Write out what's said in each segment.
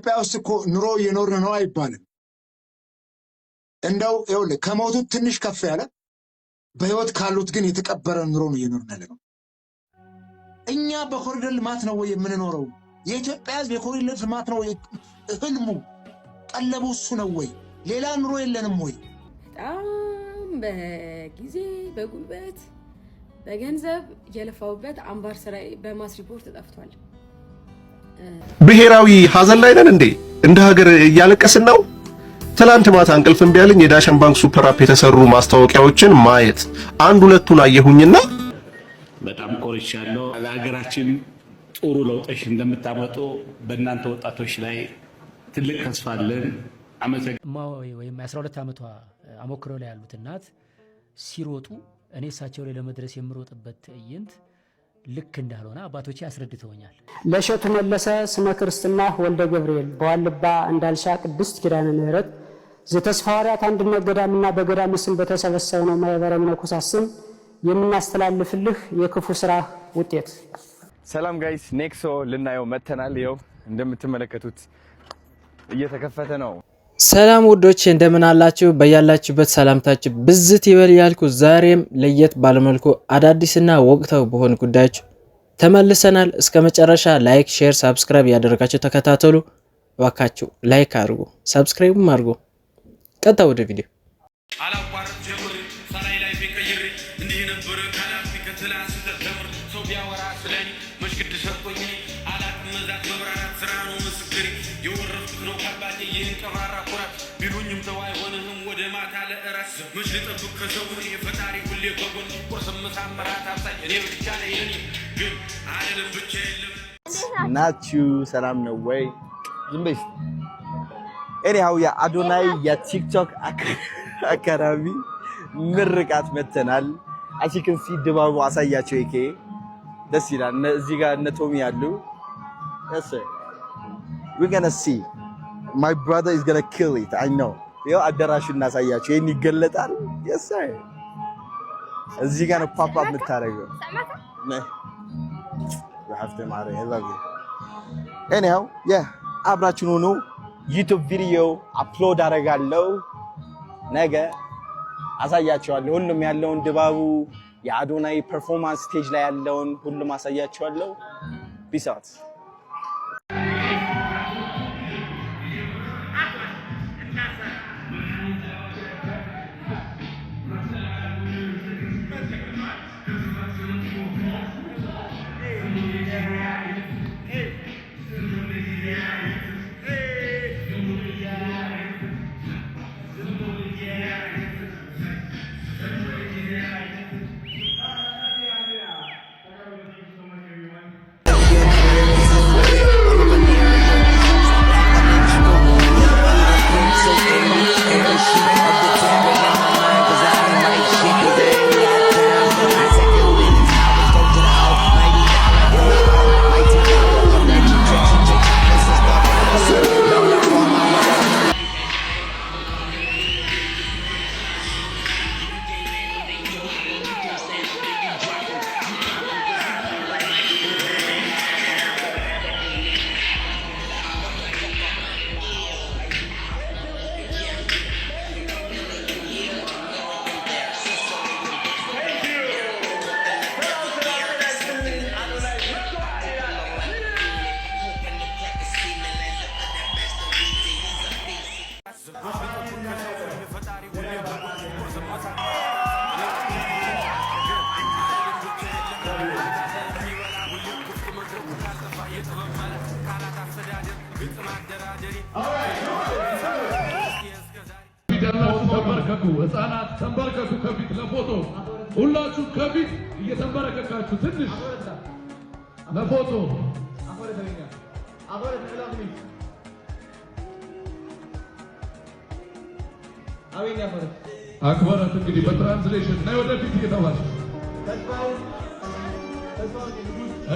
ኢትዮጵያ ውስጥ እኮ ኑሮ እየኖርን ነው አይባልም። እንደው ይኸውልህ ከሞቱት ትንሽ ከፍ ያለ በህይወት ካሉት ግን የተቀበረ ኑሮ ነው እየኖርን ያለነው። እኛ በኮሪደር ልማት ነው ወይ የምንኖረው? የኢትዮጵያ ህዝብ የኮሪደር ልማት ነው ወይ ህልሙ? ቀለቡ እሱ ነው ወይ? ሌላ ኑሮ የለንም ወይ? በጣም በጊዜ በጉልበት በገንዘብ የለፋውበት አምባር ስራዬ በማስ ሪፖርት ጠፍቷል። ብሔራዊ ሀዘን ላይ ነን እንዴ? እንደ ሀገር እያለቀስን ነው። ትላንት ማታ እንቅልፍ እምቢ አለኝ። የዳሸን ባንክ ሱፐር አፕ የተሰሩ ማስታወቂያዎችን ማየት አንድ ሁለቱን አየሁኝና በጣም ቆርቻለሁ። ለሀገራችን ጥሩ ለውጦች እንደምታመጡ በእናንተ ወጣቶች ላይ ትልቅ ተስፋ አለን። ወይም 12 ዓመቷ አሞክሮ ላይ ያሉት እናት ሲሮጡ እኔ እሳቸው ላይ ለመድረስ የምሮጥበት ትዕይንት ልክ እንዳልሆነ አባቶቼ አስረድተውኛል። ለሸቱ መለሰ ስመ ክርስትና ወልደ ገብርኤል በዋልባ እንዳልሻ ቅድስት ኪዳነ ምህረት ዘተስፋ ሐዋርያት አንድነት ገዳምና በገዳም ስም በተሰበሰበው ማህበረ መነኮሳት ስም የምናስተላልፍልህ የክፉ ስራ ውጤት። ሰላም ጋይስ፣ ኔክሶ ልናየው መተናል። ይኸው እንደምትመለከቱት እየተከፈተ ነው። ሰላም ውዶች እንደምን አላችሁ? በያላችሁበት ሰላምታችሁ ብዝት ይበል ያልኩ ዛሬም ለየት ባለመልኩ አዳዲስና ወቅታዊ በሆኑ ጉዳዮች ተመልሰናል። እስከ መጨረሻ ላይክ፣ ሼር፣ ሰብስክራይብ ያደረጋችሁ ተከታተሉ። እባካችሁ ላይክ አድርጉ፣ ሰብስክራይብም አድርጉ። ቀጥታ ወደ ቪዲዮ ናችሁ ሰላም ነው ወይ? ዝም በይ። ኤኒሃው የአዶናይ የቲክቶክ አካዳሚ ምርቃት መተናል። አቺክን ሲ ድባቡ አሳያቸው። ይኬ ደስ ይላል። እዚህ ጋር እነ ቶሚ ያሉ yes sir we're going to see my brother is going to kill it I know ይኸው አዳራሹን እናሳያቸው። ይሄን ይገለጣል። yes sir እዚህ ጋር ነው ፓፕ አፕ የምታረገው። you have to marry I love you anyhow yeah አብራችን ሆኖ ዩቲዩብ ቪዲዮ አፕሎድ አደርጋለሁ። ነገ አሳያቸዋለሁ። ሁሉም ያለውን ድባቡ የአዶናይ ፐርፎርማንስ ስቴጅ ላይ ያለውን ሁሉም አሳያቸዋለሁ። ፒስ አውት ህፃናት ተንበርከኩ። ከፊት ለፎቶ ሁላችሁ ከፊት እየተንበረከካችሁ ትንሽ ለፎቶ አክበረት እንግዲህ በትራንስሌሽን ናይ ወደፊት እየተባለ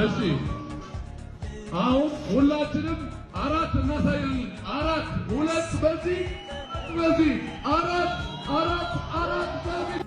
እሺ አሁን ሁላችንም አራት እናሳያለን። አራት ሁለት በዚህ አራት በዚህ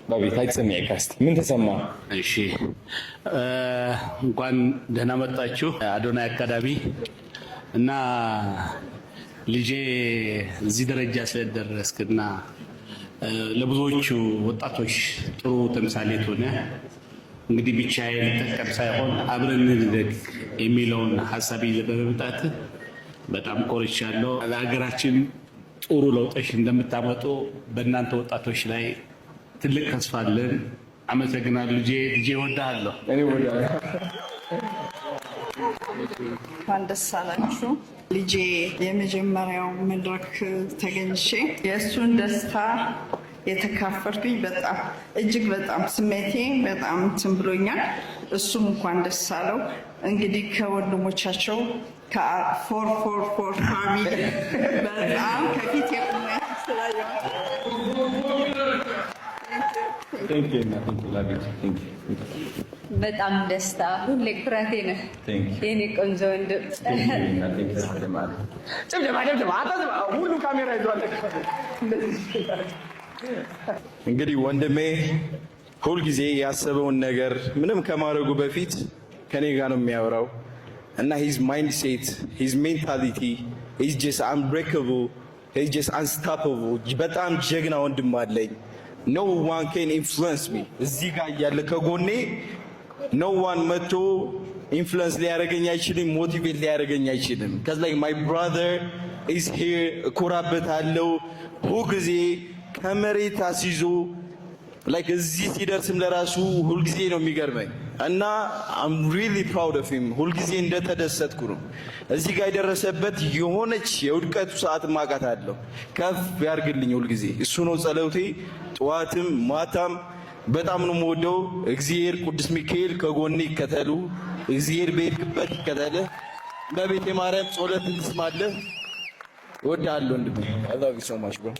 በቤት አይጽም ያካስት ምን ተሰማ? እሺ እንኳን ደህና መጣችሁ አዶናይ አካዳሚ እና ልጄ እዚህ ደረጃ ስለደረስክና ለብዙዎቹ ወጣቶች ጥሩ ተምሳሌት ሆነ። እንግዲህ ብቻዬን ልጠቀም ሳይሆን አብረን እንደግ የሚለውን ሐሳብ ይዘህ በመምጣት በጣም ኮርቻለሁ። ለሀገራችን ጥሩ ለውጦች እንደምታመጡ በእናንተ ወጣቶች ላይ ትልቅ ተስፋ አለን። አመሰግናለሁ። ልጄ እወድሃለሁ። እኔ እወድሃለሁ። እንኳን ደስ አላችሁ። ልጄ የመጀመሪያው መድረክ ተገኝቼ የእሱን ደስታ የተካፈልኩኝ በጣም እጅግ በጣም ስሜቴ በጣም እንትን ብሎኛል። እሱም እንኳን ደስ አለው። እንግዲህ ከወንድሞቻቸው ከፎር ፋሚሊ በጣም ከፊት የቆመ በጣም ደስታ ሁሌ ኩራቴ ነህ የኔ ቆንጆ ወንድም። ሁሉ ካሜራ ይዟል። እንግዲህ ወንድሜ ሁልጊዜ ያሰበውን ነገር ምንም ከማድረጉ በፊት ከኔ ጋር ነው የሚያወራው እና ሂዝ ማይንድ ሴት ሂዝ ሜንታሊቲ ሂዝ ጀስት አንብሬከብል ሂዝ ጀስት አንስታፐብል። በጣም ጀግና ወንድም አለኝ። ኖ ዋን ካን ኢንፍሉዌንስ ሚ። እዚህ ጋር እያለ ከጎኔ ኖ ዋን መቶ ኢንፍሉዌንስ ሊያደርገኝ አይችልም፣ ሞቲቬት ሊያደርገኝ አይችልም። ከዚ ላይ ማይ ብራዘር ኢዝ ሂር። እኮራበታለሁ ሁልጊዜ ከመሬት አስይዞ ላይክ እዚህ ሲደርስም ለራሱ ሁልጊዜ ነው የሚገርመኝ እና አም ሪሊ ፕራውድ ኦፍ ሂም። ሁልጊዜ እንደተደሰትኩ ነው። እዚህ ጋር የደረሰበት የሆነች የውድቀቱ ሰዓት ማቃት አለው። ከፍ ያርግልኝ ሁልጊዜ እሱ ነው ጸሎቴ። ጠዋትም ማታም በጣም ነው የምወደው። እግዚአብሔር ቅዱስ ሚካኤል ከጎኔ ይከተሉ። እግዚአብሔር በሄድክበት ይከተልህ። በቤተ ማርያም ጸሎት እንስማለህ። እወድሃለሁ ወንድሜ። I love you so much bro።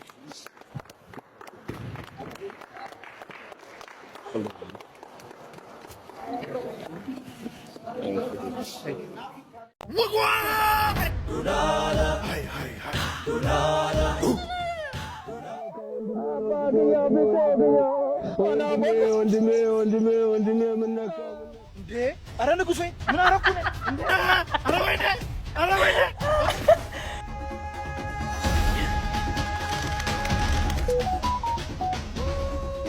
ኧረ ንጉሴ ምን አደረኩ?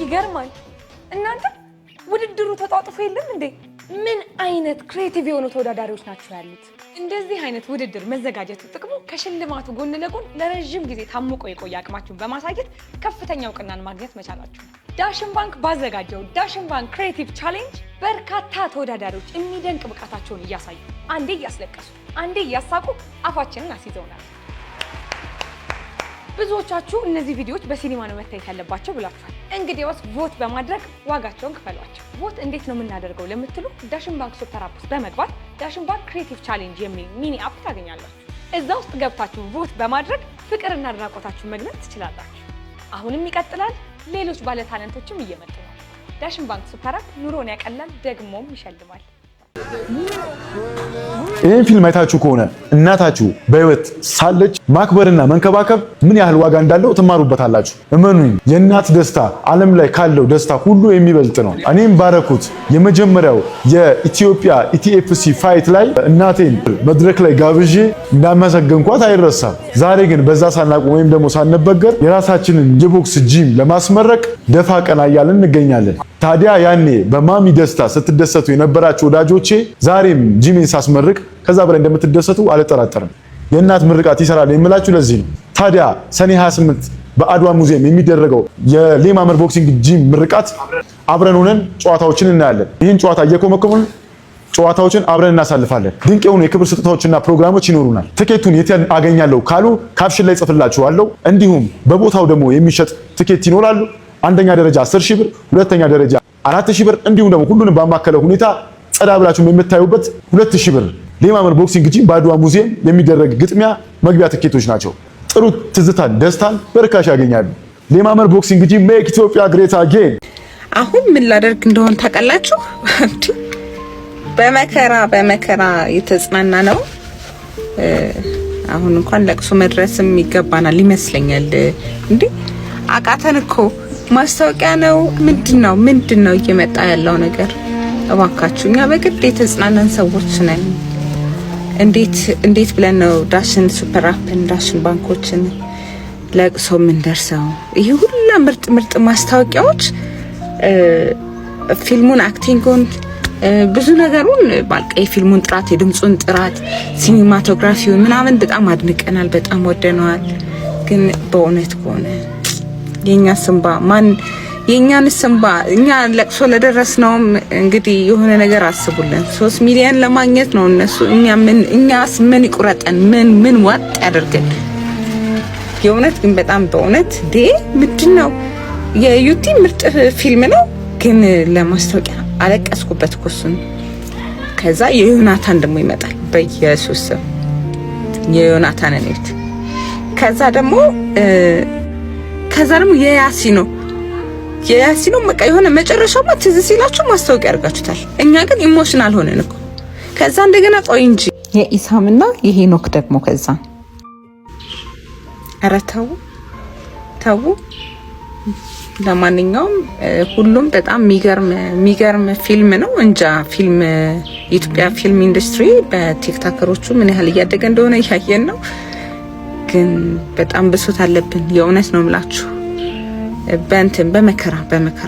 ይገርማል። እናንተ ውድድሩ ተጧጥፎ የለም እንዴ? ምን አይነት ክሬቲቭ የሆኑ ተወዳዳሪዎች ናቸው ያሉት? እንደዚህ አይነት ውድድር መዘጋጀቱ ጥቅሙ ከሽልማቱ ጎን ለጎን ለረጅም ጊዜ ታምቆ የቆየ አቅማችሁን በማሳየት ከፍተኛ እውቅናን ማግኘት መቻላችሁ። ዳሽን ባንክ ባዘጋጀው ዳሽን ባንክ ክሬቲቭ ቻሌንጅ በርካታ ተወዳዳሪዎች የሚደንቅ ብቃታቸውን እያሳዩ፣ አንዴ እያስለቀሱ፣ አንዴ እያሳቁ አፋችንን አስይዘውናል። ብዙዎቻችሁ እነዚህ ቪዲዮዎች በሲኒማ ነው መታየት ያለባቸው ብላችኋል። እንግዲያውስ ቮት በማድረግ ዋጋቸውን ክፈሏቸው። ቮት እንዴት ነው የምናደርገው ለምትሉ ዳሽን ባንክ ሱፐር አፕ ውስጥ በመግባት ዳሽን ባንክ ክሬቲቭ ቻሌንጅ የሚል ሚኒ አፕ ታገኛላችሁ። እዛ ውስጥ ገብታችሁ ቮት በማድረግ ፍቅርና አድናቆታችሁን መግለጽ ትችላላችሁ። አሁንም ይቀጥላል። ሌሎች ባለ ታለንቶችም እየመጡ ነው። ዳሽን ባንክ ሱፐር አፕ ኑሮን ያቀላል፣ ደግሞም ይሸልማል። ይህን ፊልም አይታችሁ ከሆነ እናታችሁ በህይወት ሳለች ማክበርና መንከባከብ ምን ያህል ዋጋ እንዳለው ትማሩበታላችሁ። እመኑኝ፣ የእናት ደስታ ዓለም ላይ ካለው ደስታ ሁሉ የሚበልጥ ነው። እኔም ባረኩት የመጀመሪያው የኢትዮጵያ ኢቲኤፍሲ ፋይት ላይ እናቴን መድረክ ላይ ጋብዤ እንዳመሰገንኳት አይረሳም። ዛሬ ግን በዛ ሳናቆም ወይም ደግሞ ሳንበገር የራሳችንን የቦክስ ጂም ለማስመረቅ ደፋ ቀና እያልን እንገኛለን። ታዲያ ያኔ በማሚ ደስታ ስትደሰቱ የነበራችሁ ወዳጆቼ ዛሬም ጂሜን ሳስመርቅ ከዛ በላይ እንደምትደሰቱ አልጠራጠርም። የእናት ምርቃት ይሰራል የምላችሁ ለዚህ ነው። ታዲያ ሰኔ 28 በአድዋ ሙዚየም የሚደረገው የሌማመር ቦክሲንግ ጂም ምርቃት አብረን ሆነን ጨዋታዎችን እናያለን። ይህን ጨዋታ እየኮመኮምን ጨዋታዎችን አብረን እናሳልፋለን። ድንቅ የሆኑ የክብር ስጦታዎችና ፕሮግራሞች ይኖሩናል። ትኬቱን የት አገኛለሁ ካሉ ካፕሽን ላይ ጽፍላችኋለሁ። እንዲሁም በቦታው ደግሞ የሚሸጥ ትኬት ይኖራሉ። አንደኛ ደረጃ 10,000 ብር፣ ሁለተኛ ደረጃ 4,000 ብር እንዲሁም ደግሞ ሁሉንም ባማከለ ሁኔታ ጸዳ ብላችሁ የምታዩበት 2,000 ብር ሌማመር ቦክሲንግ ጂም በአድዋ ሙዚየም የሚደረግ ግጥሚያ መግቢያ ትኬቶች ናቸው። ጥሩ ትዝታን፣ ደስታን በርካሽ ያገኛሉ። ሌማመር ቦክሲንግ ጂም ሜክ ኢትዮጵያ ግሬት አጌን። አሁን ምን ላደርግ እንደሆነ ታውቃላችሁ? በመከራ የተጽናና ነው። አሁን እንኳን ለቅሶ መድረስም ይገባናል ይመስለኛል። እንዴ አቃተን እኮ ማስታወቂያ ነው ምንድነው እየመጣ ያለው ነገር? እባካችሁ እኛ በግድ የተጽናናን ሰዎች ነን። እንዴት ብለን ነው ዳሽን ሱፐር አፕን ዳሽን ባንኮችን ለቅሶ የምንደርሰው? ይሄ ሁላ ምርጥ ማስታወቂያዎች ፊልሙን አክቲንጉን ብዙ ነገሩን ባልቀ የፊልሙን ጥራት የድምጹን ጥራት ሲኒማቶግራፊውን ምናምን በጣም አድንቀናል፣ በጣም ወደነዋል። ግን በእውነት ከሆነ የኛን ስንባ እኛ ለቅሶ ለደረስነውም እንግዲህ የሆነ ነገር አስቡልን። 3 ሚሊዮን ለማግኘት ነው እነሱ። እኛስ ምን ይቁረጠን? ምን ዋጥ ያደርገን? የእውነት ግን በጣም በእውነት ምንድነው የዩቲ ምርጥ ፊልም ነው። ግን ለማስታወቂያ አለቀስኩበት እኮ እሱን። ከዛ የዮናታን ደግሞ ይመጣል። በኢየሱስ የዮናታን እኔት ከዛ ደግሞ የያሲኖ በቃ የሆነ መጨረሻውማ ትዝ ሲላችሁ ማስታወቂያ አድርጋችሁታል። እኛ ግን ኢሞሽናል ሆነን እኮ ከዛ እንደገና ቆይ እንጂ የኢሳምና የሄኖክ ደግሞ ከዛ ኧረ ተው። ለማንኛውም ሁሉም በጣም የሚገርም ፊልም ነው። እንጃ የኢትዮጵያ ፊልም ኢንዱስትሪ በቲክቶከሮቹ ምን ያህል እያደገ እንደሆነ እያየን ነው። ግን በጣም ብሶት አለብን። የእውነት ነው የምላችሁ። በመከራ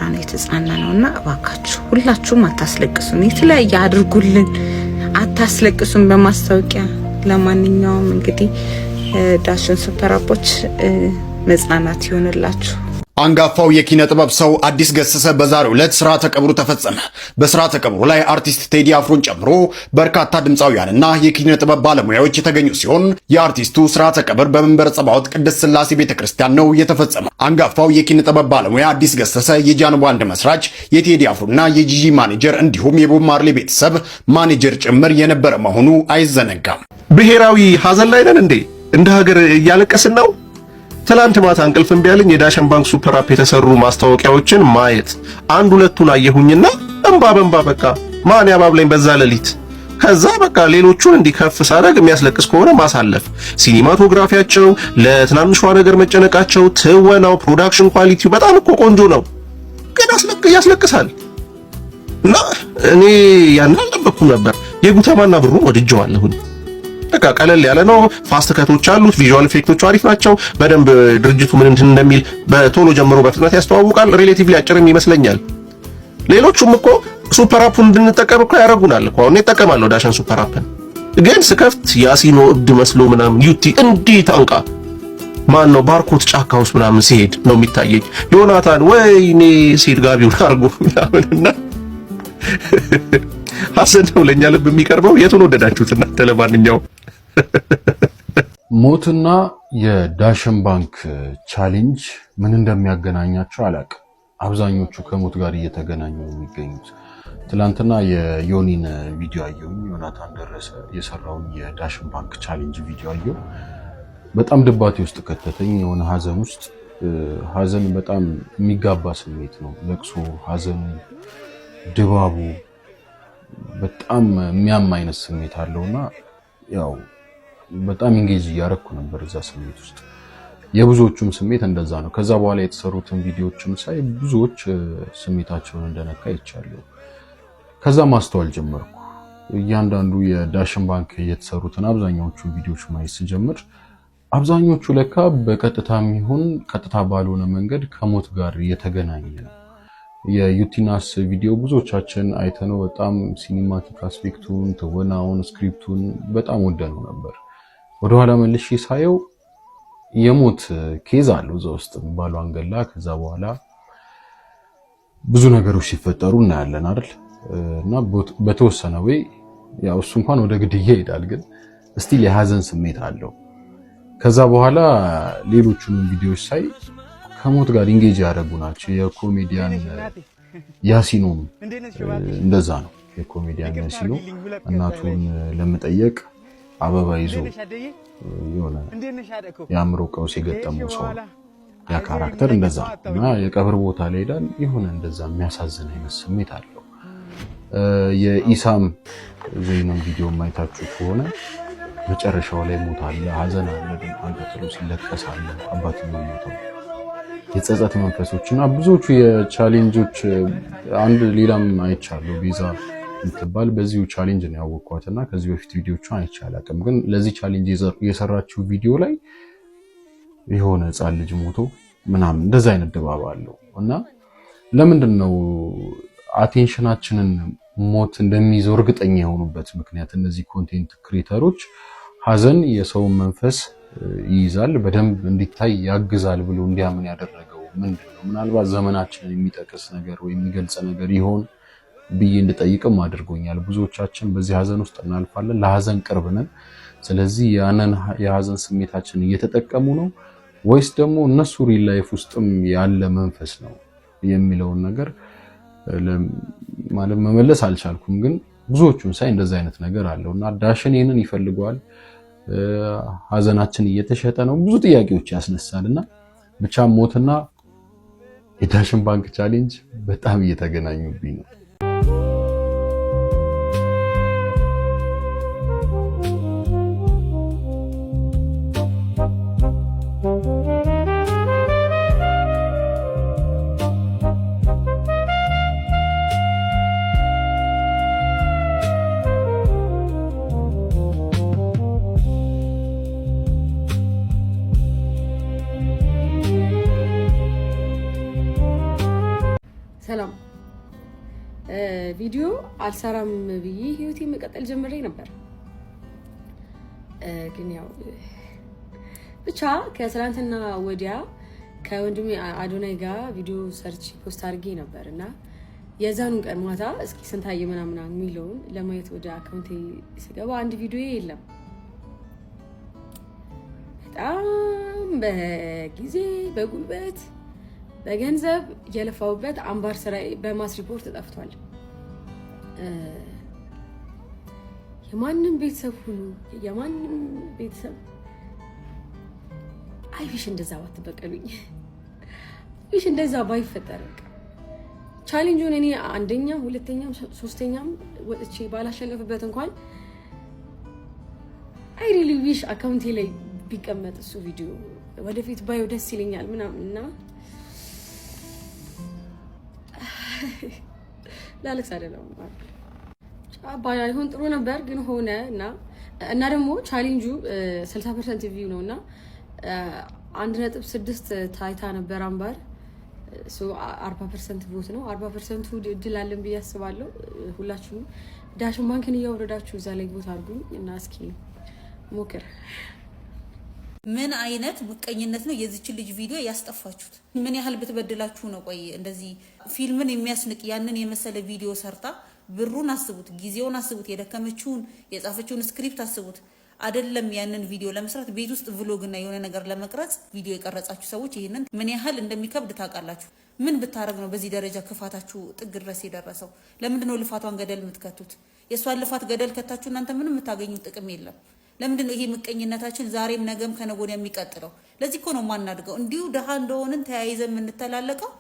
ነው የተጽናና ነውና እባካችሁ ሁላችሁም አታስለቅሱን። የተለያየ አድርጉልን፣ አታስለቅሱን በማስታወቂያ። ለማንኛውም እንግዲህ ዳሽን ሱፐር አፖች መጽናናት ይሆንላችሁ። አንጋፋው የኪነ ጥበብ ሰው አዲስ ገሰሰ በዛሬው ዕለት ስርዓተ ቀብሩ ተፈጸመ። በስርዓተ ቀብሩ ላይ አርቲስት ቴዲ አፍሮን ጨምሮ በርካታ ድምፃውያንና የኪነ ጥበብ ባለሙያዎች የተገኙ ሲሆን የአርቲስቱ ስርዓተ ቀብር በመንበረ ጸባዖት ቅድስት ሥላሴ ቤተክርስቲያን ነው የተፈጸመው። አንጋፋው የኪነ ጥበብ ባለሙያ አዲስ ገሰሰ የጃን ባንድ መስራች፣ የቴዲ አፍሮና የጂጂ ማኔጀር እንዲሁም የቦብ ማርሌ ቤተሰብ ማኔጀር ጭምር የነበረ መሆኑ አይዘነጋም። ብሔራዊ ሀዘን ላይ ነን እንዴ? እንደ ሀገር እያለቀስን ነው። ትላንት ማታ እንቅልፍ እምቢ አለኝ የዳሽን ባንክ ሱፐር አፕ የተሰሩ ማስታወቂያዎችን ማየት። አንድ ሁለቱን አየሁኝና እንባ በቃ ማን ያባብለኝ በዛ ሌሊት። ከዛ በቃ ሌሎቹን እንዲከፍ ሳደርግ የሚያስለቅስ ከሆነ ማሳለፍ። ሲኒማቶግራፊያቸው፣ ለትናንሿ ነገር መጨነቃቸው፣ ትወናው፣ ፕሮዳክሽን ኳሊቲው በጣም እኮ ቆንጆ ነው፣ ግን ያስለቅሳል። እና እኔ ያን አልጠበቅኩም ነበር። የጉተማና ብሩን ወድጀዋለሁኝ። በቃ ቀለል ያለ ነው። ፋስት ከቶች አሉት። ቪዥዋል ኢፌክቶቹ አሪፍ ናቸው። በደንብ ድርጅቱ ምን እንደሚል በቶሎ ጀምሮ በፍጥነት ያስተዋውቃል። ሪሌቲቭሊ አጭርም ይመስለኛል። ሌሎቹም እኮ ሱፐር አፑን እንድንጠቀም እኮ ያደርጉናል እኮ። አሁን እጠቀማለሁ ዳሽን ሱፐር አፕን፣ ግን ስከፍት ያሲኖ እብድ መስሎ ምናምን ዩቲ እንዴት አንቃ ማን ነው ባርኮት ጫካ ውስጥ ምናምን ሲሄድ ነው የሚታየኝ። ዮናታን ወይኔ ሲድ ጋቢውን አርጎ ምናምንና ሐሰን ነው ለኛ ልብ የሚቀርበው። የቱን ወደዳችሁት እናንተ? ለማንኛውም ሞትና የዳሽን ባንክ ቻሌንጅ ምን እንደሚያገናኛቸው አላውቅም። አብዛኞቹ ከሞት ጋር እየተገናኙ ነው የሚገኙት። ትላንትና የዮኒን ቪዲዮ አየሁኝ። ዮናታን ደረሰ የሰራውን የዳሽን ባንክ ቻሌንጅ ቪዲዮ አየሁ። በጣም ድባቴ ውስጥ ከተተኝ። የሆነ ሀዘን ውስጥ ሀዘን በጣም የሚጋባ ስሜት ነው። ለቅሶ፣ ሀዘኑ፣ ድባቡ በጣም የሚያም አይነት ስሜት አለውና ያው በጣም ኢንጌጅ እያደረኩ ነበር እዛ ስሜት ውስጥ። የብዙዎቹም ስሜት እንደዛ ነው። ከዛ በኋላ የተሰሩትን ቪዲዮዎችም ሳይ ብዙዎች ስሜታቸውን እንደነካ ይቻላል። ከዛ ማስተዋል ጀመርኩ። እያንዳንዱ የዳሽን ባንክ የተሰሩትን አብዛኛዎቹ ቪዲዮዎች ማየት ስጀምር አብዛኞቹ ለካ በቀጥታም ይሁን ቀጥታ ባልሆነ መንገድ ከሞት ጋር የተገናኘ ነው። የዩቲናስ ቪዲዮ ብዙዎቻችን አይተነው በጣም ሲኒማቲክ አስፔክቱን፣ ትወናውን፣ ስክሪፕቱን በጣም ወደነው ነበር። ወደኋላ መልሼ ሳየው የሞት ኬዝ አለው እዛ ውስጥ ባሉ አንገላ። ከዛ በኋላ ብዙ ነገሮች ሲፈጠሩ እናያለን አይደል? እና በተወሰነ ወይ ያው እሱ እንኳን ወደ ግድያ ይሄዳል፣ ግን ስቲል የሀዘን ስሜት አለው። ከዛ በኋላ ሌሎቹንም ቪዲዮዎች ሳይ ከሞት ጋር ኢንጌጅ ያደረጉ ናቸው። የኮሜዲያን ያሲኖም እንደዛ ነው። የኮሜዲያን ያሲኖ እናቱን ለመጠየቅ አበባ ይዞ የሆነ የአእምሮ ቀውስ የገጠመው ሰው ያ ካራክተር እንደዛ ነው እና የቀብር ቦታ ላይ ሄዳል። የሆነ እንደዛ የሚያሳዝን አይነት ስሜት አለው። የኢሳም ዘይኑን ቪዲዮ ማይታችሁ ከሆነ መጨረሻው ላይ ሞት አለ፣ ሀዘን አለ፣ አንገትሩ ሲለቀስ አለ። አባትየው ሞተው የጸጸት መንፈሶችና ብዙዎቹ የቻሌንጆች አንድ ሌላም አይቻለሁ ቤዛ የምትባል በዚሁ ቻሌንጅ ነው ያወቅኳትና ከዚህ በፊት ቪዲዮቿን አይቼ አላውቅም። ግን ለዚህ ቻሌንጅ የሰራችው ቪዲዮ ላይ የሆነ ህፃን ልጅ ሞቶ ምናምን እንደዛ አይነት ድባብ አለው እና ለምንድን ነው አቴንሽናችንን ሞት እንደሚይዘው እርግጠኛ የሆኑበት ምክንያት እነዚህ ኮንቴንት ክሬተሮች ሀዘን የሰው መንፈስ ይይዛል በደንብ እንዲታይ ያግዛል ብሎ እንዲያምን ያደረገው ምንድነው? ምናልባት ዘመናችንን የሚጠቅስ ነገር ወይ የሚገልጽ ነገር ይሆን ብዬ እንድጠይቅም አድርጎኛል። ብዙዎቻችን በዚህ ሀዘን ውስጥ እናልፋለን፣ ለሀዘን ቅርብ ነን። ስለዚህ ያንን የሀዘን ስሜታችንን እየተጠቀሙ ነው ወይስ ደግሞ እነሱ ሪል ላይፍ ውስጥም ያለ መንፈስ ነው የሚለውን ነገር ማለት መመለስ አልቻልኩም። ግን ብዙዎቹን ሳይ እንደዛ አይነት ነገር አለውና ዳሽን ይሄንን ይፈልገዋል። ሀዘናችን እየተሸጠ ነው፣ ብዙ ጥያቄዎች ያስነሳልና ብቻ ሞትና የዳሽን ባንክ ቻሌንጅ በጣም እየተገናኙብኝ ነው። ሰላም ቪዲዮ አልሰራም ብዬ ህይወቴ መቀጠል ጀምሬ ነበር። ግን ያው ብቻ ከትናንትና ወዲያ ከወንድሜ አዶናይ ጋር ቪዲዮ ሰርች ፖስት አድርጌ ነበርና የዛኑን ቀን ማታ እስኪ ስንታየ ምናምን የሚለውን ለማየት ወደ አካውንቴ ስገባ አንድ ቪዲዮ የለም። በጣም በጊዜ በጉልበት በገንዘብ የለፋውበት አምባር ስራዬ በማስ ሪፖርት ተጠፍቷል። የማንም ቤተሰብ ሁሉ የማንም ቤተሰብ አይሽ እንደዛ ባትበቀሉኝ፣ አይሽ እንደዛ ባይፈጠር። ቻሌንጁን እኔ አንደኛም ሁለተኛም ሶስተኛም ወጥቼ ባላሸነፍበት እንኳን አይ ሪሊ ዊሽ አካውንቴ ላይ ቢቀመጥ እሱ ቪዲዮ ወደፊት ባየው ደስ ይለኛል ምናምንና ላለክስ አይደለም ባይሆን ጥሩ ነበር ግን ሆነ እና ደግሞ ቻሌንጁ 60% ቪው ነውና 1.6 ታይታ ነበር አምባር 40% ቮት ነው። 40% እድል አለን ብዬ አስባለሁ። ሁላችሁም ዳሽን ባንክን እያወረዳችሁ እዛ ላይ ቮት አድርጉኝ እና እስኪ ሞክር። ምን አይነት ምቀኝነት ነው የዚች ልጅ ቪዲዮ ያስጠፋችሁት? ምን ያህል ብትበድላችሁ ነው? ቆይ እንደዚህ ፊልምን የሚያስንቅ ያንን የመሰለ ቪዲዮ ሰርታ ብሩን አስቡት፣ ጊዜውን አስቡት፣ የደከመችውን የጻፈችውን ስክሪፕት አስቡት። አይደለም ያንን ቪዲዮ ለመስራት ቤት ውስጥ ቭሎግ እና የሆነ ነገር ለመቅረጽ ቪዲዮ የቀረጻችሁ ሰዎች ይሄንን ምን ያህል እንደሚከብድ ታውቃላችሁ። ምን ብታረግ ነው በዚህ ደረጃ ክፋታችሁ ጥግ ድረስ የደረሰው? ለምንድን ነው ልፋቷን ገደል የምትከቱት? የሷን ልፋት ገደል ከታችሁ እናንተ ምንም የምታገኙት ጥቅም የለም። ለምንድን ነው ይሄ ምቀኝነታችን ዛሬም ነገም ከነጎን የሚቀጥለው? ለዚህ እኮ ነው ማናድገው እንዲሁ ደሃ እንደሆንን ተያይዘን የምንተላለቀው።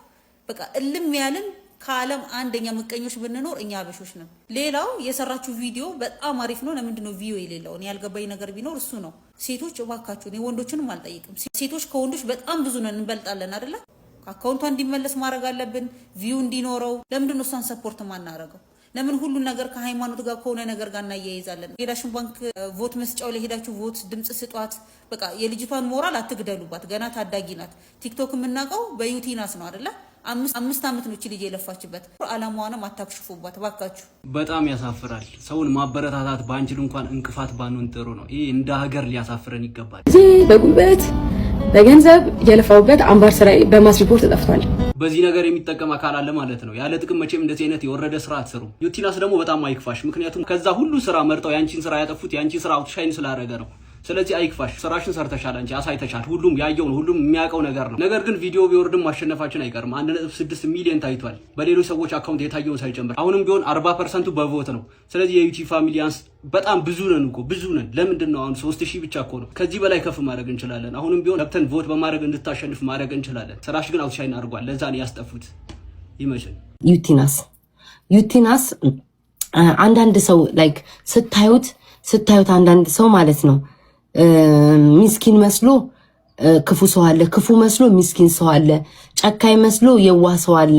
በቃ እልም ያልን ከዓለም አንደኛ ምቀኞች ብንኖር እኛ አበሾች ነን። ሌላው የሰራችሁ ቪዲዮ በጣም አሪፍ ነው። ለምንድን ነው ቪው የሌለው? ያልገባኝ ነገር ቢኖር እሱ ነው። ሴቶች እባካችሁን፣ የወንዶችንም አልጠይቅም፣ ሴቶች ከወንዶች በጣም ብዙ ነን፣ እንበልጣለን አይደለ? አካውንቷ እንዲመለስ ማድረግ አለብን፣ ቪው እንዲኖረው። ለምንድን ነው እሷን ሰፖርት ማናረገው? ለምን ሁሉን ነገር ከሃይማኖት ጋር ከሆነ ነገር ጋር እናያይዛለን? የዳሽን ባንክ ቮት መስጫው ላይ ሄዳችሁ ቮት ድምጽ ስጧት። በቃ የልጅቷን ሞራል አትግደሉባት፣ ገና ታዳጊ ናት። ቲክቶክ የምናውቀው በዩቲናስ ነው አይደለ? 5 ዓመት ነው እቺ ልጅ የለፋችበት። አላማዋንም አታክሽፉባት ባካችሁ። በጣም ያሳፍራል። ሰውን ማበረታታት ባንችል እንኳን እንቅፋት ባንሆን ጥሩ ነው። ይሄ እንደ ሀገር ሊያሳፍረን ይገባል። በጉልበት በገንዘብ የለፋውበት አምባር ስራዬ በማስ ሪፖርት ተጠፍቷል። በዚህ ነገር የሚጠቀም አካል አለ ማለት ነው። ያለ ጥቅም መቼም እንደዚህ አይነት የወረደ ስራ አትሰሩም። ዩቲናስ ደግሞ በጣም አይክፋሽ። ምክንያቱም ከዛ ሁሉ ስራ መርጠው ያንቺን ስራ ያጠፉት ያንቺን ስራ አውትሻይን ስላደረገ ነው። ስለዚህ አይክፋሽ። ስራሽን ሰርተሻል፣ አንቺ አሳይተሻል። ሁሉም ያየው ነው፣ ሁሉም የሚያውቀው ነገር ነው። ነገር ግን ቪዲዮ ቢወርድም ማሸነፋችን አይቀርም። 1.6 ሚሊዮን ታይቷል፣ በሌሎች ሰዎች አካውንት የታየውን ሳይጨምር። አሁንም ቢሆን 40% በቮት ነው። ስለዚህ የዩቲ ፋሚሊያንስ በጣም ብዙ ነን እኮ ብዙ ነን። ለምንድን ነው አሁን 3000 ብቻ እኮ ነው? ከዚህ በላይ ከፍ ማድረግ እንችላለን። አሁንም ቢሆን ገብተን ቮት በማድረግ እንድታሸንፍ ማድረግ እንችላለን። ስራሽ ግን አውትሻይን አድርጓል። ለዛ ነው ያስጠፉት። ይመችል። ዩቲናስ አንዳንድ ሰው ላይክ ስታዩት አንዳንድ ሰው ማለት ነው ሚስኪን መስሎ ክፉ ሰው አለ፣ ክፉ መስሎ ሚስኪን ሰው አለ፣ ጨካኝ መስሎ የዋህ ሰው አለ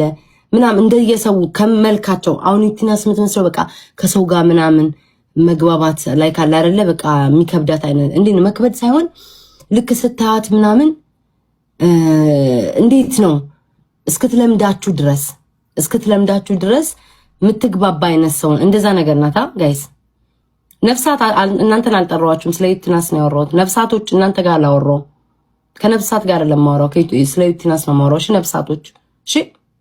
ምናምን እንደየሰው ከመልካቸው። አሁን ዩቲናስ የምትመስለው በቃ ከሰው ጋር ምናምን መግባባት ላይ ካለ አይደለ በቃ የሚከብዳት አይነት እንዴ ነው መክበድ ሳይሆን ልክ ስታያት ምናምን እንዴት ነው እስክትለምዳችሁ ድረስ የምትግባባ አይነት ሰው እንደዛ ነገር ናታ ጋይስ። ነፍሳት እናንተን አልጠራዋችሁም፣ ስለ ዩቲናስ ነው ያወራሁት። ነፍሳቶች እናንተ ጋር አላወራሁም፣ ከነፍሳት ጋር ለማወራው ስለ ዩቲናስ ነው የማወራው። እሺ ነፍሳቶች፣ እሺ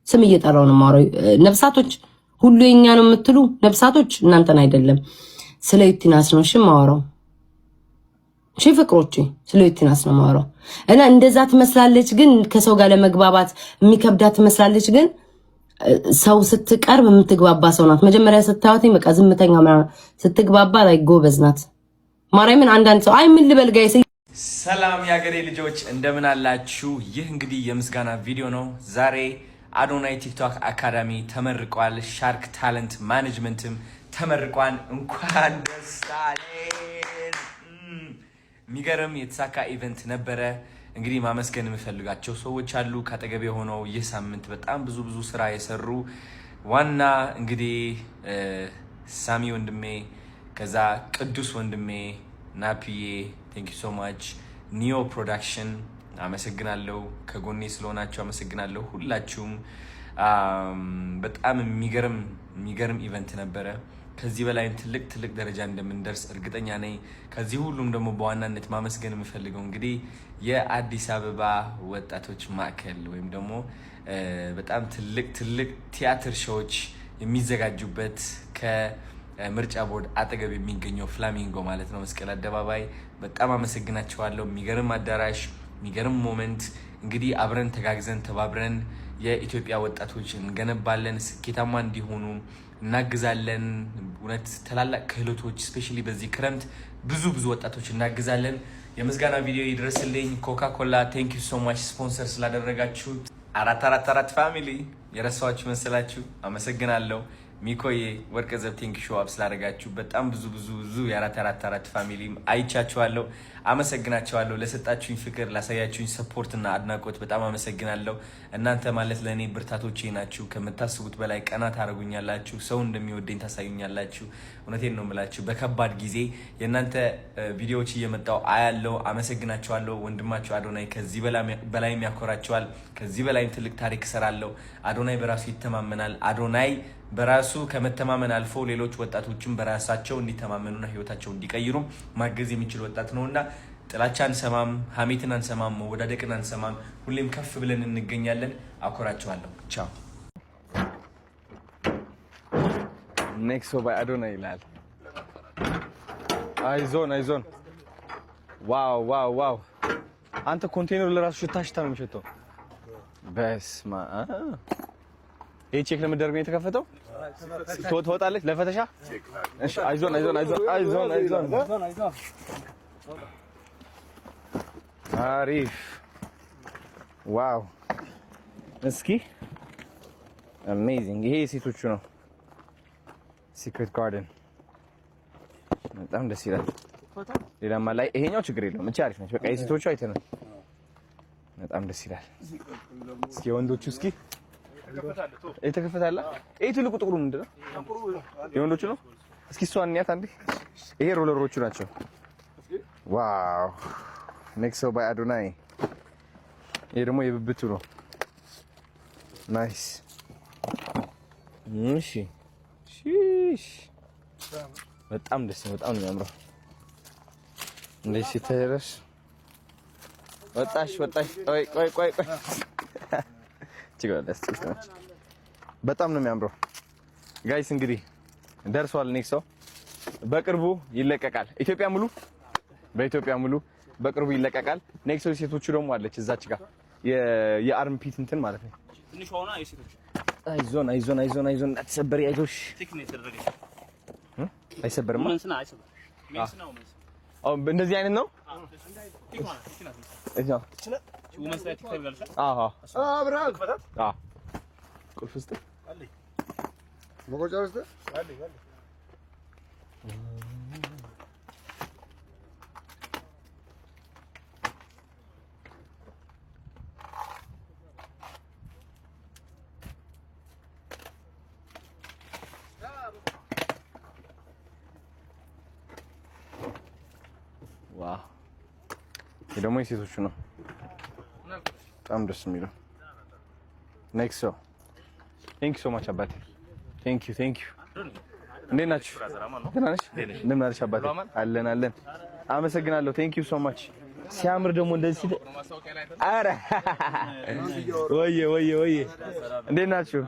ስም እየጠራው ነው የማወራው። ነፍሳቶች ሁሉ የኛ ነው የምትሉ ነፍሳቶች እናንተን አይደለም፣ ስለ ዩቲናስ ነው እሺ የማወራው። እሺ ፍቅሮቼ፣ ስለ ዩቲናስ ነው የማወራው። እና እንደዛ ትመስላለች፣ ግን ከሰው ጋር ለመግባባት የሚከብዳት ትመስላለች፣ ግን ሰው ስትቀርብ የምትግባባ ሰው ናት። መጀመሪያ ስታዩትኝ በቃ ዝምተኛ ምናምን ስትግባባ ላይ ጎበዝ ናት። ማርያምን አንዳንድ ሰው አይ ምን ልበል ጋይስ። ሰላም ያገሬ ልጆች እንደምን አላችሁ? ይህ እንግዲህ የምስጋና ቪዲዮ ነው። ዛሬ አዶናይ ቲክቶክ አካዳሚ ተመርቋል። ሻርክ ታለንት ማኔጅመንትም ተመርቋል። እንኳን ደስ አለን። የሚገርም የተሳካ ኢቨንት ነበረ። እንግዲህ ማመስገን የምፈልጋቸው ሰዎች አሉ ካጠገቤ ሆነው ይህ ሳምንት በጣም ብዙ ስራ የሰሩ ዋና እንግዲህ ሳሚ ወንድሜ፣ ከዛ ቅዱስ ወንድሜ፣ ናፒዬ ቴንክ ዩ ሶ ማች፣ ኒዮ ፕሮዳክሽን አመሰግናለሁ፣ ከጎኔ ስለሆናችሁ አመሰግናለሁ ሁላችሁም። በጣም የሚገርም ኢቨንት ነበረ። ከዚህ በላይም ትልቅ ደረጃ እንደምንደርስ እርግጠኛ ነኝ። ከዚህ ሁሉም ደግሞ በዋናነት ማመስገን የምፈልገው እንግዲህ የአዲስ አበባ ወጣቶች ማዕከል ወይም ደግሞ በጣም ትልቅ ቲያትር ሾዎች የሚዘጋጁበት ከምርጫ ቦርድ አጠገብ የሚገኘው ፍላሚንጎ ማለት ነው፣ መስቀል አደባባይ። በጣም አመሰግናቸዋለሁ። የሚገርም አዳራሽ፣ የሚገርም ሞመንት። እንግዲህ አብረን ተጋግዘን ተባብረን የኢትዮጵያ ወጣቶች እንገነባለን፣ ስኬታማ እንዲሆኑ እናግዛለን። እውነት ታላላቅ ክህሎቶች ስፔሻሊ በዚህ ክረምት ብዙ ወጣቶች እናግዛለን። የምስጋና ቪዲዮ ይድረስልኝ። ኮካ ኮላ ቴንክ ዩ ሶ ማች ስፖንሰር ስላደረጋችሁ። 444 ፋሚሊ የረሳኋችሁ መሰላችሁ? አመሰግናለሁ። ሚኮዬ ወርቀ ዘብ ቴንክ ሾው አፕ ስላደረጋችሁ በጣም ብዙ የ444 ፋሚሊ አይቻችኋለሁ፣ አመሰግናችኋለሁ። ለሰጣችሁኝ ፍቅር፣ ላሳያችሁኝ ሰፖርት እና አድናቆት በጣም አመሰግናለሁ። እናንተ ማለት ለእኔ ብርታቶቼ ናችሁ። ከምታስቡት በላይ ቀና ታደርጉኛላችሁ። ሰው እንደሚወደኝ ታሳዩኛላችሁ። እውነቴን ነው የምላችሁ። በከባድ ጊዜ የእናንተ ቪዲዮዎች እየመጣው አያለው። አመሰግናችኋለሁ። ወንድማችሁ አዶናይ ከዚህ በላይም ያኮራችኋል። ከዚህ በላይም ትልቅ ታሪክ እሰራለሁ። አዶናይ በራሱ ይተማመናል። አዶናይ በራሱ ከመተማመን አልፎ ሌሎች ወጣቶችን በራሳቸው እንዲተማመኑና ህይወታቸው እንዲቀይሩ ማገዝ የሚችል ወጣት ነውና ጥላቻ አንሰማም፣ ሀሜትን አንሰማም፣ መወዳደቅን አንሰማም። ሁሌም ከፍ ብለን እንገኛለን። አኮራቸዋለሁ። ቻው። ኔክሶ ባይ አዶናይ ይላል። አይዞን። ዋው አንተ ኮንቴነሩ ለራሱ ሽታ ነው የሚሸተው። በስማ ይሄ ቼክ ለመደረግ ነው የተከፈተው። ትወጣለች ለፈተሻ። እሺ አይዞን። አሪፍ ዋው። እስኪ አሜዚንግ። ይሄ የሴቶቹ ነው። ሲክሬት ጋርደን በጣም ደስ ይላል። ሌላማ ላይ ይሄኛው ችግር የለውም። እቺ አሪፍ ነች። በቃ የሴቶቹ አይተናል። በጣም ደስ ይላል። እስኪ የወንዶቹ እስኪ የተከፈታለ። ይሄ ትልቁ ጥቁሩ ምንድነው? የወንዶቹ ነው። እስኪ እሷን እንያት አንዴ። ይሄ ሮለሮቹ ናቸው። ዋው ኔክሶ ባይ አዶናይ። ይሄ ደግሞ የብብቱ ነው። ናይስ። እሺ በጣም ደስ ነው። በጣም ነው የሚያምረው። እንደዚህ ሲተረስ ወጣሽ። ቆይ በጣም ነው የሚያምረው ጋይስ። እንግዲህ ደርሷል። ኔክሶ በቅርቡ ይለቀቃል። በኢትዮጵያ ሙሉ በቅርቡ ይለቀቃል። ኔክሶ ሴቶቹ ደግሞ አለች እዛች ጋር የአርም ፒት እንትን ማለት ነው። ትንሽ ሆና የሴቶች አይዞን አትሰበሪ። አይዞሽ አይሰበርም። እንደዚህ አይነት ነው። ቁልፍ ውስጥ ዋው ይሄ ደግሞ የሴቶቹ ነው። በጣም ደስ የሚለው ኔክስት ሶ ቴንክ ዩ ሶ ማች አባቴ ቴንክ ዩ እንዴት ናችሁ? ደህና ነሽ? እንደምን አለሽ አባቴ? አለን አመሰግናለሁ። ቴንክ ዩ ሶ ማች። ሲያምር ደግሞ እንደዚህ አረ ወይ እንዴት ናችሁ?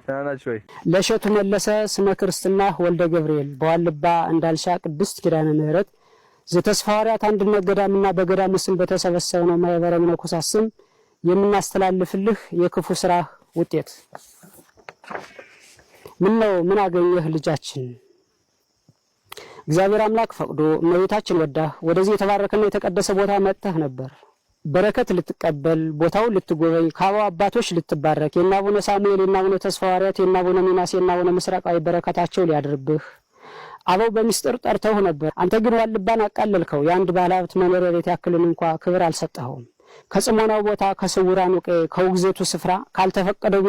ደህና ናችሁ ወይ? ለሸቱ መለሰ ስመ ክርስትና ወልደ ገብርኤል በዋልባ እንዳልሻ ቅድስት ኪዳነ ምህረት ዘተስፋ ሐዋርያት አንድነት ገዳምና በገዳሙ ስም በተሰበሰበው ማህበረ መነኮሳት ስም የምናስተላልፍልህ የክፉ ስራ ውጤት ምን አገኘህ ልጃችን? እግዚአብሔር አምላክ ፈቅዶ እመቤታችን ወዳ ወደዚህ የተባረከና የተቀደሰ ቦታ መጥተህ ነበር። በረከት ልትቀበል ቦታው ልትጎበኝ ከአበው አባቶች ልትባረክ የእነ አቡነ ሳሙኤል የእነ አቡነ ተስፋ ሐዋርያት የእነ አቡነ ሚናስ የእነ አቡነ ምስራቃዊ በረከታቸው ሊያድርብህ አበው በሚስጥር ጠርተው ነበር። አንተ ግን ዋልባን አቃለልከው። የአንድ ባለሀብት መኖሪያ ቤት ያክልን እንኳ ክብር አልሰጠኸውም። ከጽሞናው ቦታ ከስውራኑ ቀይ ከውግዘቱ ስፍራ ካልተፈቀደው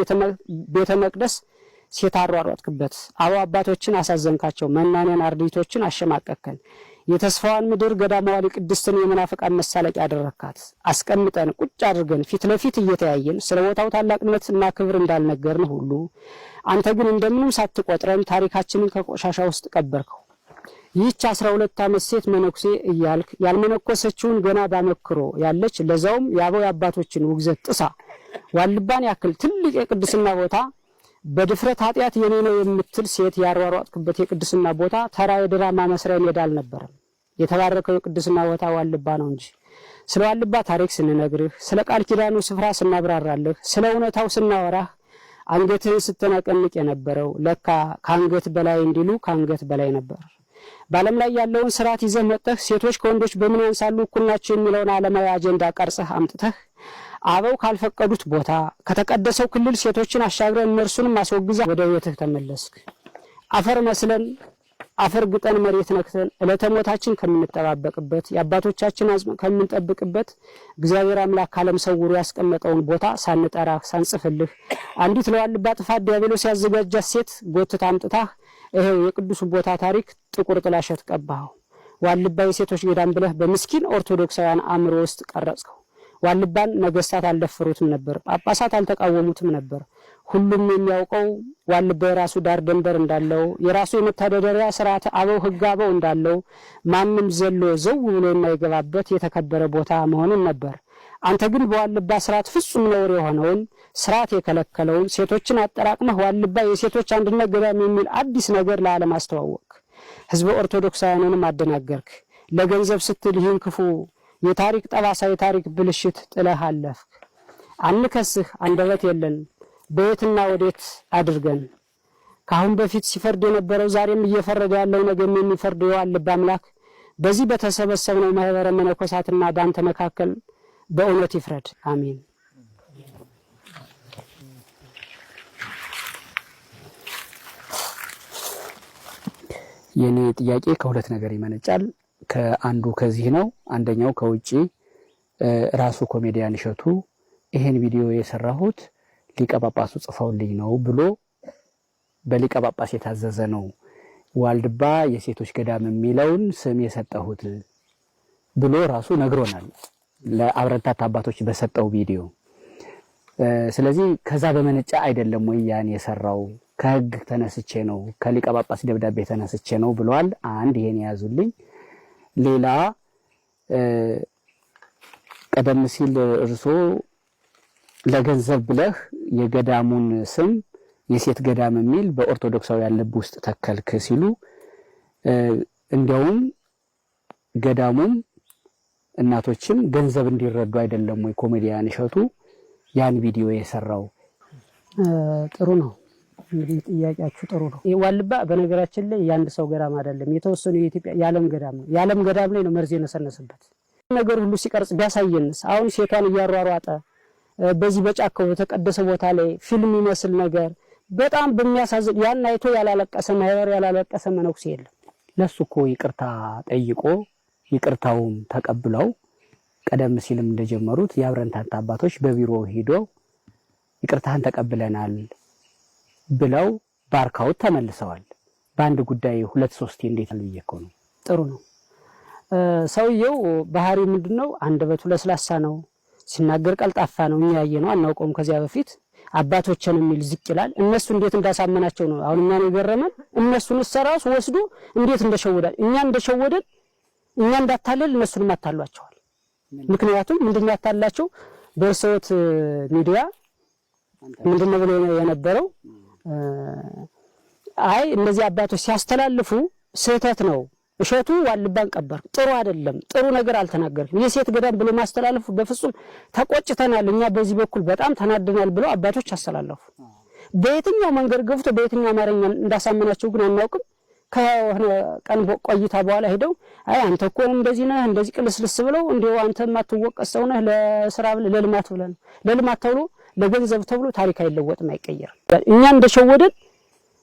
ቤተ መቅደስ ሴት አሯሯጥክበት። አበው አባቶችን አሳዘንካቸው። መናንያን አርድእቶችን አሸማቀከን። የተስፋዋን ምድር ገዳማዊ ቅድስትን የመናፍቃን መሳለቂያ ያደረካት። አስቀምጠን ቁጭ አድርገን ፊት ለፊት እየተያየን ስለ ቦታው ታላቅነትና ክብር እንዳልነገርን ሁሉ አንተ ግን እንደምንም ሳትቆጥረን ታሪካችንን ከቆሻሻ ውስጥ ቀበርከው። ይህች 12 ዓመት ሴት መነኩሴ እያልክ ያልመነኮሰችውን ገና ባመክሮ ያለች ለዛውም የአበው አባቶችን ውግዘት ጥሳ ዋልባን ያክል ትልቅ የቅድስና ቦታ በድፍረት ኃጢአት የኔ ነው የምትል ሴት ያሯሯጥክበት የቅድስና ቦታ ተራ የድራማ መስሪያ ሜዳ አልነበረም። የተባረከው የቅድስና ቦታ ዋልባ ነው እንጂ። ስለ ዋልባ ታሪክ ስንነግርህ፣ ስለ ቃል ኪዳኑ ስፍራ ስናብራራልህ፣ ስለ እውነታው ስናወራህ አንገትህን ስትነቀንቅ የነበረው ለካ ከአንገት በላይ እንዲሉ ከአንገት በላይ ነበር። በዓለም ላይ ያለውን ስርዓት ይዘህ መጥተህ ሴቶች ከወንዶች በምን ያንሳሉ እኩል ናቸው የሚለውን ዓለማዊ አጀንዳ ቀርጸህ አምጥተህ አበው ካልፈቀዱት ቦታ ከተቀደሰው ክልል ሴቶችን አሻግረን እነርሱንም አስወግዛ ወደ ቤትህ ተመለስክ። አፈር መስለን አፈር ግጠን መሬት ነክተን ዕለተ ሞታችን ከምንጠባበቅበት የአባቶቻችን አጽም ከምንጠብቅበት እግዚአብሔር አምላክ ካለም ሰውሮ ያስቀመጠውን ቦታ ሳንጠራህ ሳንጽፍልህ አንዲት ለዋልባ ጥፋት ዲያብሎስ ያዘጋጃት ሴት ጎትታ አምጥታህ ይሄው የቅዱስ ቦታ ታሪክ ጥቁር ጥላሸት ቀባኸው። ዋልባ የሴቶች ገዳም ብለህ በምስኪን ኦርቶዶክሳውያን አእምሮ ውስጥ ቀረጽከው። ዋልባን ነገስታት አልደፈሩትም ነበር፣ ጳጳሳት አልተቃወሙትም ነበር። ሁሉም የሚያውቀው ዋልባ የራሱ ዳር ደንበር እንዳለው የራሱ የመተዳደሪያ ስርዓት አበው ህግ አበው እንዳለው ማንም ዘሎ ዘው ብሎ የማይገባበት የተከበረ ቦታ መሆኑን ነበር። አንተ ግን በዋልባ ስርዓት ፍጹም ነውር የሆነውን ስርዓት የከለከለውን ሴቶችን አጠራቅመህ ዋልባ የሴቶች አንድነት ገዳም የሚል አዲስ ነገር ለዓለም አስተዋወቅ። ህዝበ ኦርቶዶክሳውያንንም አደናገርክ። ለገንዘብ ስትል ይህን ክፉ የታሪክ ጠባሳ የታሪክ ብልሽት ጥለህ አለፍክ። አንከስህ፣ አንደበት የለን፣ በየትና ወዴት አድርገን። ካሁን በፊት ሲፈርድ የነበረው ዛሬም እየፈረደ ያለው ነገም የሚፈርደው የዋልባ አምላክ በዚህ በተሰበሰብነው ማህበረ መነኮሳትና በአንተ መካከል በእውነት ይፍረድ። አሜን። የኔ ጥያቄ ከሁለት ነገር ይመነጫል። ከአንዱ ከዚህ ነው። አንደኛው ከውጪ ራሱ ኮሜዲያን እሸቱ ይሄን ቪዲዮ የሰራሁት ሊቀ ጳጳሱ ጽፈውልኝ ነው ብሎ በሊቀ ጳጳስ የታዘዘ ነው ዋልድባ የሴቶች ገዳም የሚለውን ስም የሰጠሁት ብሎ ራሱ ነግሮናል ለአብረታት አባቶች በሰጠው ቪዲዮ። ስለዚህ ከዛ በመነጫ አይደለም ወይ ያን የሰራው ከህግ ተነስቼ ነው ከሊቀ ጳጳስ ደብዳቤ ተነስቼ ነው ብለዋል። አንድ ይሄን ያዙልኝ። ሌላ ቀደም ሲል እርሶ ለገንዘብ ብለህ የገዳሙን ስም የሴት ገዳም የሚል በኦርቶዶክሳውያን ልብ ውስጥ ተከልክ ሲሉ እንደውም ገዳሙም እናቶችም ገንዘብ እንዲረዱ አይደለም ወይ ኮሜዲያን እሸቱ ያን ቪዲዮ የሰራው? ጥሩ ነው። እንግዲህ ጥያቄያችሁ ጥሩ ነው። ዋልባ በነገራችን ላይ የአንድ ሰው ገዳም አይደለም፣ የተወሰኑ የኢትዮጵያ የዓለም ገዳም ነው። የዓለም ገዳም ላይ ነው መርዝ የነሰነሰበት ነገር ሁሉ ሲቀርጽ ቢያሳየንስ? አሁን ሴቷን እያሯሯጠ በዚህ በጫካው በተቀደሰ ቦታ ላይ ፊልም ይመስል ነገር በጣም በሚያሳዝን ያን አይቶ ያላለቀሰ ማህበር ያላለቀሰ መነኩሴ የለም። ለሱ እኮ ይቅርታ ጠይቆ ይቅርታውን ተቀብለው ቀደም ሲልም እንደጀመሩት የአብረንታንት አባቶች በቢሮ ሄዶ ይቅርታህን ተቀብለናል ብለው ባርካውት ተመልሰዋል። በአንድ ጉዳይ ሁለት ሶስት እንዴት አልብየከው ነው። ጥሩ ነው። ሰውየው ባህሪ ምንድነው? አንደበቱ ለስላሳ ነው፣ ሲናገር ቀልጣፋ ነው። እኛ ያየነው አናውቀውም ከዚያ በፊት አባቶችን የሚል ዝቅ ይላል። እነሱ እንዴት እንዳሳመናቸው ነው አሁን እኛን የገረመን። እነሱን ሰራሱ ወስዶ እንዴት እንደሸወዳል። እኛ እንደሸወደን እኛ እንዳታለል እነሱንም አታሏቸዋል። ምክንያቱም ምንድነው ያታላቸው? በርሰውት ሚዲያ ምንድነው ብሎ የነበረው? አይ እነዚህ አባቶች ሲያስተላልፉ ስህተት ነው፣ እሸቱ ዋልባን ቀበር፣ ጥሩ አይደለም፣ ጥሩ ነገር አልተናገርም፣ የሴት ገዳም ብሎ ማስተላለፉ በፍጹም ተቆጭተናል፣ እኛ በዚህ በኩል በጣም ተናደናል ብለው አባቶች አስተላለፉ። በየትኛው መንገድ ገብቶ በየትኛው አማርኛ እንዳሳመናቸው ግን አናውቅም። ከሆነ ቀን ቆይታ በኋላ ሄደው አይ አንተ እኮ እንደዚህ ነህ እንደዚህ ቅልስልስ ብለው እንደው አንተ ማትወቀስ ሰው ነህ ለስራ ለልማት ብለን ለልማት ተብሎ ለገንዘብ ተብሎ ታሪክ አይለወጥም አይቀየርም። እኛ እንደሸወደን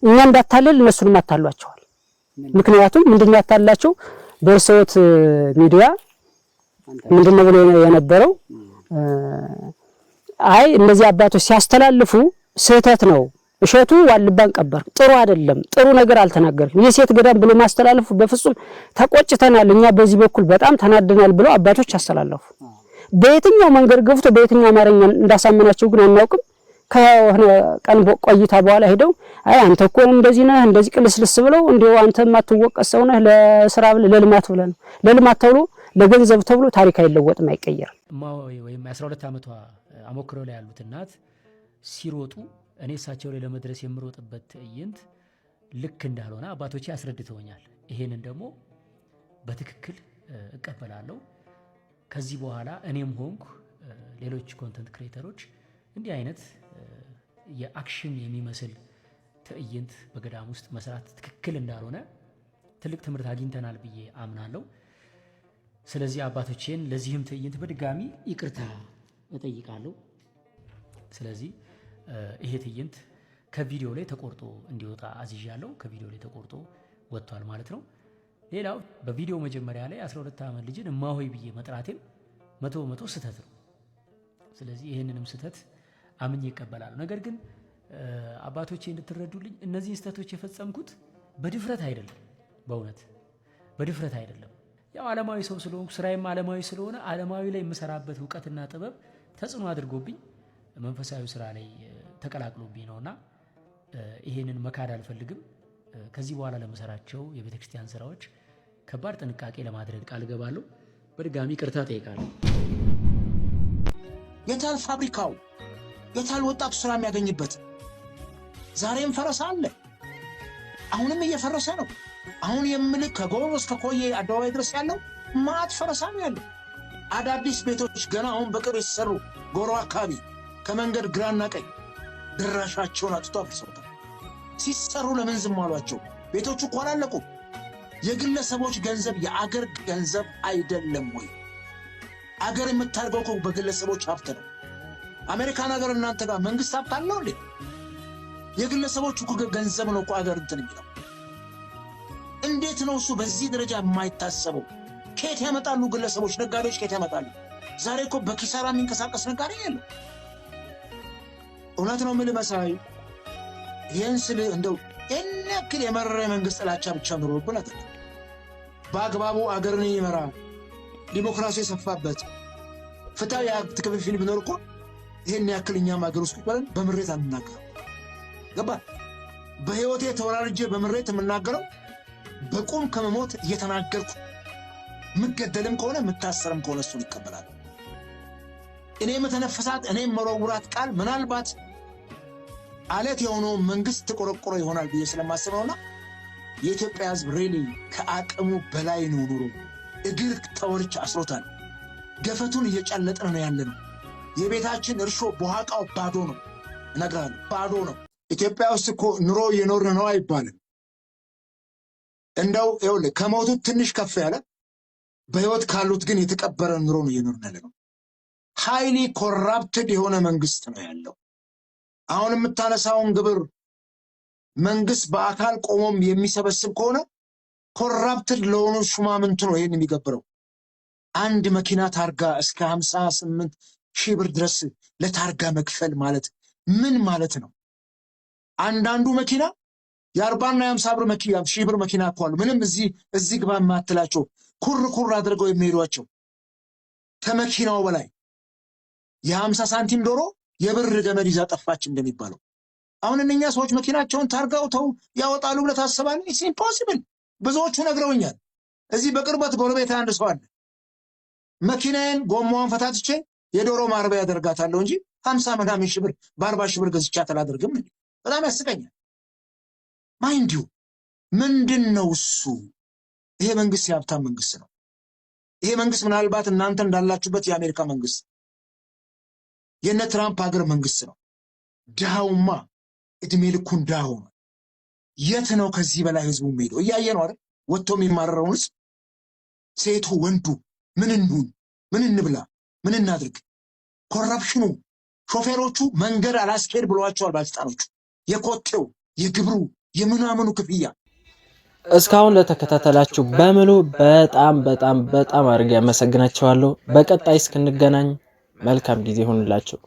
እኛ እንዳታለል እነሱንም አታሏቸዋል። ምክንያቱም ምንድነው ያታላቸው? በርሰውት ሚዲያ ምንድነው ብሎ የነበረው? አይ እነዚህ አባቶች ሲያስተላልፉ ስህተት ነው፣ እሸቱ ዋልባን ቀበር፣ ጥሩ አይደለም፣ ጥሩ ነገር አልተናገርም፣ የሴት ገዳም ብሎ ማስተላለፉ በፍጹም ተቆጭተናል፣ እኛ በዚህ በኩል በጣም ተናደናል ብለው አባቶች አስተላለፉ። በየትኛው መንገድ ገብቶ በየትኛው አማርኛ እንዳሳመናቸው ግን አናውቅም። ከሆነ ቀን ቆይታ በኋላ ሄደው አይ አንተ እኮ እንደዚህ ነህ እንደዚህ ቅልስልስ ብለው እንደው አንተ ማትወቀስ ሰው ነህ ለስራ ለልማት ብለን ለልማት ተብሎ ለገንዘብ ተብሎ ታሪክ አይለወጥም አይቀየርም። ወይም 12 ዓመቷ አሞክረው ላይ ያሉት እናት ሲሮጡ እኔ እሳቸው ላይ ለመድረስ የምሮጥበት ትዕይንት ልክ እንዳልሆነ አባቶቼ አስረድተውኛል። ይሄንን ደግሞ በትክክል እቀበላለሁ። ከዚህ በኋላ እኔም ሆንኩ ሌሎች ኮንተንት ክሬተሮች እንዲህ አይነት የአክሽን የሚመስል ትዕይንት በገዳም ውስጥ መስራት ትክክል እንዳልሆነ ትልቅ ትምህርት አግኝተናል ብዬ አምናለሁ። ስለዚህ አባቶቼን ለዚህም ትዕይንት በድጋሚ ይቅርታ እጠይቃለሁ። ስለዚህ ይሄ ትዕይንት ከቪዲዮ ላይ ተቆርጦ እንዲወጣ አዝዣለሁ። ከቪዲዮ ላይ ተቆርጦ ወጥቷል ማለት ነው። ሌላው በቪዲዮ መጀመሪያ ላይ 12 ዓመት ልጅን እማሆይ ብዬ መጥራቴም 100% ስህተት ነው። ስለዚህ ይህንንም ስህተት አምኜ ይቀበላሉ። ነገር ግን አባቶቼ እንድትረዱልኝ እነዚህ ስህተቶች የፈጸምኩት በድፍረት አይደለም፣ በእውነት በድፍረት አይደለም። ያው ዓለማዊ ሰው ስለሆንኩ ስራዬም ዓለማዊ ስለሆነ ዓለማዊ ላይ የምሰራበት እውቀትና ጥበብ ተጽዕኖ አድርጎብኝ መንፈሳዊ ስራ ላይ ተቀላቅሎብኝ ነውና ይሄንን መካድ አልፈልግም። ከዚህ በኋላ ለመሰራቸው የቤተክርስቲያን ስራዎች ከባድ ጥንቃቄ ለማድረግ ቃል ገባለሁ። በድጋሚ ይቅርታ ጠይቃለሁ። የታል ፋብሪካው? የታል ወጣቱ ስራ የሚያገኝበት? ዛሬም ፈረሳ አለ፣ አሁንም እየፈረሰ ነው። አሁን የምልህ ከጎሮ እስከ ኮዬ አደባባይ ድረስ ያለው ማት ፈረሳ ነው ያለው። አዳዲስ ቤቶች ገና አሁን በቅርብ የተሰሩ ጎሮ አካባቢ ከመንገድ ግራና ቀኝ ድራሻቸውን አጥቶ አፍርሰውታል። ሲሰሩ ለምን ዝም አሏቸው? ቤቶቹ እኮ አላለቁም። የግለሰቦች ገንዘብ የአገር ገንዘብ አይደለም ወይ? አገር የምታድገው እኮ በግለሰቦች ሀብት ነው። አሜሪካን ሀገር እናንተ ጋር መንግስት ሀብት አለው እንዴ? የግለሰቦች እኮ ገንዘብ ነው እኮ አገር እንትን የሚለው። እንዴት ነው እሱ በዚህ ደረጃ የማይታሰበው? ከየት ያመጣሉ ግለሰቦች? ነጋዴዎች ከየት ያመጣሉ? ዛሬ እኮ በኪሳራ የሚንቀሳቀስ ነጋዴ የለም። እውነት ነው የምልህ መሳይ፣ ይህን ስልህ እንደው ይህን ያክል የመረረ መንግስት ጥላቻ ብቻ ኑሮብን አይደለም። በአግባቡ አገርን ይመራ ዲሞክራሲ የሰፋበት ፍትሃዊ የሀብት ክፍፍል ቢኖር እኮ ይህን ያክል እኛም ሀገር ውስጥ ብለን በምሬት አንናገረው። ገባ? በህይወቴ ተወራርጄ በምሬት የምናገረው በቁም ከመሞት እየተናገርኩ ምገደልም ከሆነ ምታሰርም ከሆነ እሱን ይቀበላል። እኔ የምተነፈሳት እኔ መረውራት ቃል ምናልባት አለት የሆነው መንግስት ተቆረቆረ ይሆናል ብዬ ስለማስበውና የኢትዮጵያ ህዝብ ሬሊ ከአቅሙ በላይ ነው ኑሮ። እግር ተወርች አስሮታል። ገፈቱን እየጨለጥን ነው ያለነው። የቤታችን እርሾ በኋቃው ባዶ ነው። እነግርሃለሁ፣ ባዶ ነው። ኢትዮጵያ ውስጥ እኮ ኑሮ እየኖርን ነው አይባልም። እንደው ይኸውልህ ከሞቱት ትንሽ ከፍ ያለ በህይወት ካሉት ግን የተቀበረ ኑሮ ነው እየኖርን ያለነው። ሃይሊ ኮራፕትድ የሆነ መንግስት ነው ያለው። አሁን የምታነሳውን ግብር መንግስት በአካል ቆሞም የሚሰበስብ ከሆነ ኮራፕትድ ለሆኑ ሹማምንት ነው ይሄን የሚገብረው። አንድ መኪና ታርጋ እስከ 58,000 ብር ድረስ ለታርጋ መክፈል ማለት ምን ማለት ነው? አንዳንዱ መኪና የ40 እና የ50 ብር መኪና ሺህ ብር መኪና እኮ አሉ። ምንም እዚህ ግባ የማትላቸው ኩር አድርገው የሚሄዷቸው ከመኪናው በላይ የ50 ሳንቲም ዶሮ የብር ገመድ ይዛ ጠፋች እንደሚባለው አሁን እነኛ ሰዎች መኪናቸውን ታርጋው ተው ያወጣሉ ብለህ ታስባለህ? ኢትስ ኢምፖሲብል። ብዙዎቹ ነግረውኛል። እዚህ በቅርበት ጎረቤት አንድ ሰው አለ። መኪናዬን ጎማዋን ፈታትቼ የዶሮ ማርቢያ ያደርጋታለሁ እንጂ 50 ምናምን ሺህ ብር በ40 ሺህ ብር ገዝቻት አላደርግም። በጣም ያስቀኛል። ማይንድ ዩ ምንድን ነው እሱ? ይሄ መንግስት የሀብታም መንግስት ነው። ይሄ መንግስት ምናልባት እናንተ እንዳላችሁበት የአሜሪካ መንግስት የነ ትራምፕ ሀገር መንግስት ነው። ድሃውማ እድሜ ልኩን ድሃ ሆኗል። የት ነው ከዚህ በላይ ህዝቡ የሚሄደው? እያየ ነው አይደል? ወጥቶ የሚማረረውን ህዝብ ሴቱ ወንዱ ምን እንሁን፣ ምን እንብላ፣ ምን እናድርግ? ኮረፕሽኑ፣ ሾፌሮቹ መንገድ አላስኬድ ብሏቸዋል ባለስልጣኖቹ። የኮቴው የግብሩ የምናምኑ ክፍያ። እስካሁን ለተከታተላችሁ በሙሉ በጣም አድርጌ አመሰግናችኋለሁ። በቀጣይ እስክንገናኝ መልካም ጊዜ ይሁንላችሁ።